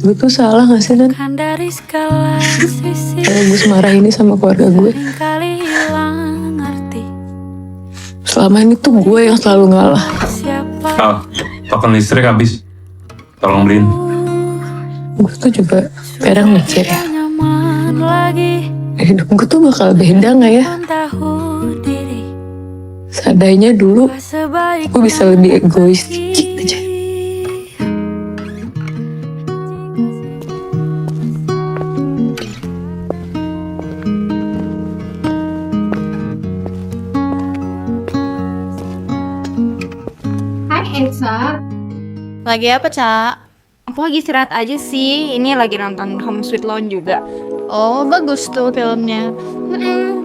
Gue tuh salah gak sih, Dan? Kalau gue semarah ini sama keluarga gue. Selama ini tuh gue yang selalu ngalah. Al, token listrik habis. Tolong beliin. Gue tuh juga kadang mikir ya, hidup gue tuh bakal beda gak ya? Seandainya dulu gue bisa lebih egois dikit aja. Hai Elsa. Lagi apa, Cak? Aku lagi istirahat aja sih. Ini lagi nonton Home Sweet Loan juga. Oh, bagus tuh filmnya.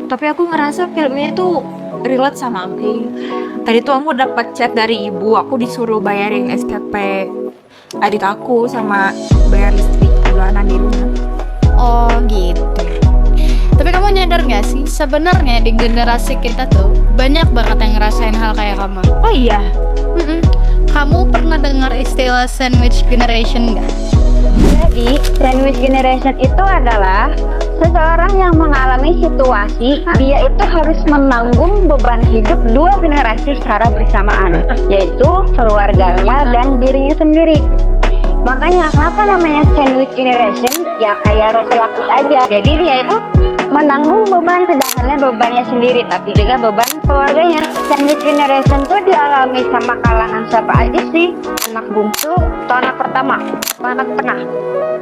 Tapi aku ngerasa filmnya tuh relate sama aku. Tadi tuh aku dapat chat dari ibu. Aku disuruh bayarin SPP adik aku sama bayar listrik bulanan di rumah. Oh, gitu. Tapi kamu nyadar gak sih, sebenarnya di generasi kita tuh banyak banget yang ngerasain hal kayak kamu. Oh iya. Kamu pernah dengar istilah sandwich generation gak? Jadi, sandwich generation itu adalah seseorang yang mengalami situasi dia itu harus menanggung beban hidup dua generasi secara bersamaan, yaitu keluarganya dan dirinya sendiri. Makanya kenapa namanya sandwich generation? Ya kayak roti lapis aja. Jadi dia itu menanggung beban, tidak hanya bebannya sendiri tapi juga beban keluarganya. Sandwich generation tuh dialami sama kalangan siapa aja sih? Anak bungsu atau anak pertama atau anak tengah?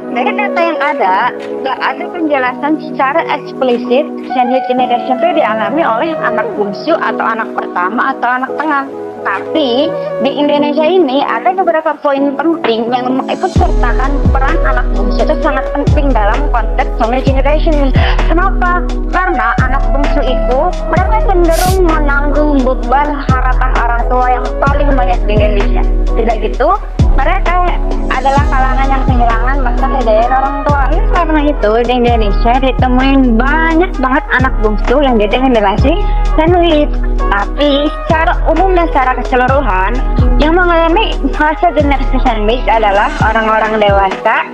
Dari data yang ada, nggak ada penjelasan secara eksplisit sandwich generation itu dialami oleh anak bungsu atau anak pertama atau anak tengah. Tapi di Indonesia ini ada beberapa poin penting yang ikut sertakan peran anak bungsu itu sangat penting dalam konteks sandwich generation. Kenapa? Karena anak bungsu itu mereka cenderung menanggung beban harapan orang tua yang paling banyak di Indonesia. Tidak gitu, mereka adalah kalangan yang kehilangan masa hidayah orang tua. Karena itu di Indonesia ditemuin banyak banget anak bungsu yang jadi generasi sandwich. Tapi secara umum dan secara keseluruhan yang mengalami fase generasi sandwich adalah orang-orang dewasa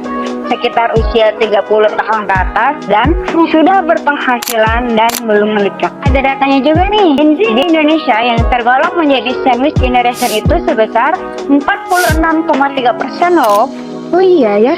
sekitar usia 30 tahun ke atas dan sudah berpenghasilan dan belum menikah. Ada datanya juga nih, Gen Z di Indonesia yang tergolong menjadi sandwich generation itu sebesar 46,3% loh. Oh iya ya.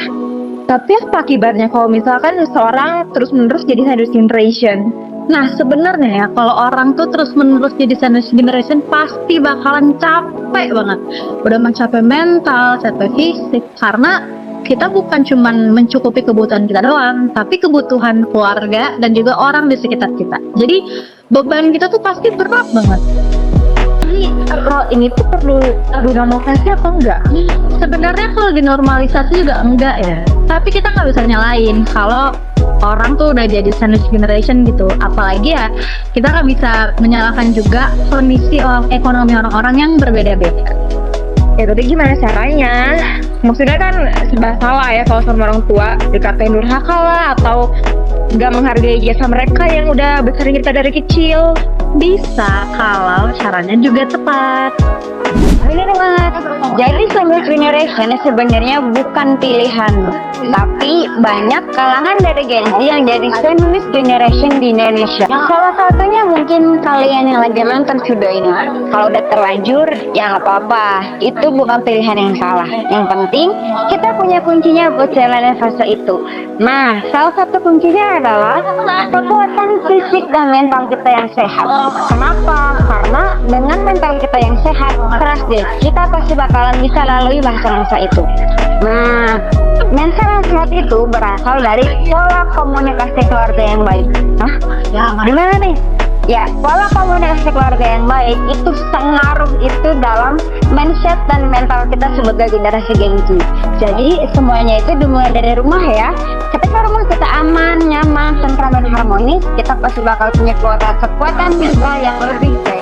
Tapi apa akibatnya kalau misalkan seseorang terus-menerus jadi sandwich generation? Nah sebenarnya ya, kalau orang tuh terus-menerus jadi sandwich generation pasti bakalan capek banget. Udah capek mental, capek fisik, karena kita bukan cuman mencukupi kebutuhan kita doang, tapi kebutuhan keluarga dan juga orang di sekitar kita. Jadi beban kita tuh pasti berat banget. Kalau ini tuh perlu dinormalisasi apa enggak? Sebenarnya kalau dinormalisasi juga enggak ya. Tapi kita nggak bisa nyalain kalau orang tuh udah jadi sandwich generation gitu. Apalagi ya kita nggak bisa menyalahkan juga kondisi ekonomi orang-orang yang berbeda-beda. Ya tapi gimana caranya? Maksudnya kan serba salah ya kalau sama orang tua dikatain durhaka lah atau nggak menghargai jasa mereka yang udah besarin kita dari kecil. Bisa kalau caranya juga tepat. Bener banget. Jadi sandwich generation sebenarnya bukan pilihan, tapi banyak kalangan dari Gen Z yang jadi sandwich generation di Indonesia. Salah satunya mungkin kalian yang lagi nonton video ini. Kalau udah terlanjur, ya nggak apa-apa. Itu bukan pilihan yang salah. Yang penting kita punya kuncinya buat jalanin fase itu. Nah, salah satu kuncinya adalah kekuatan fisik dan mental kita yang sehat. Kenapa? Karena dengan mental kita yang sehat, keras deh, kita pasti bakalan bisa lalui masa-masa itu. Nah, mental yang sehat itu berasal dari pola komunikasi keluarga yang baik. Hah? Ya, gimana nih? Ya, pola komunikasi keluarga yang baik itu pengaruh itu dalam mindset dan mental kita sebagai generasi Gen Z. Jadi semuanya itu dimulai dari rumah ya. Ketika rumah kita aman, nyaman, tentram dan harmonis, kita pasti bakal punya kekuatan mental yang lebih baik.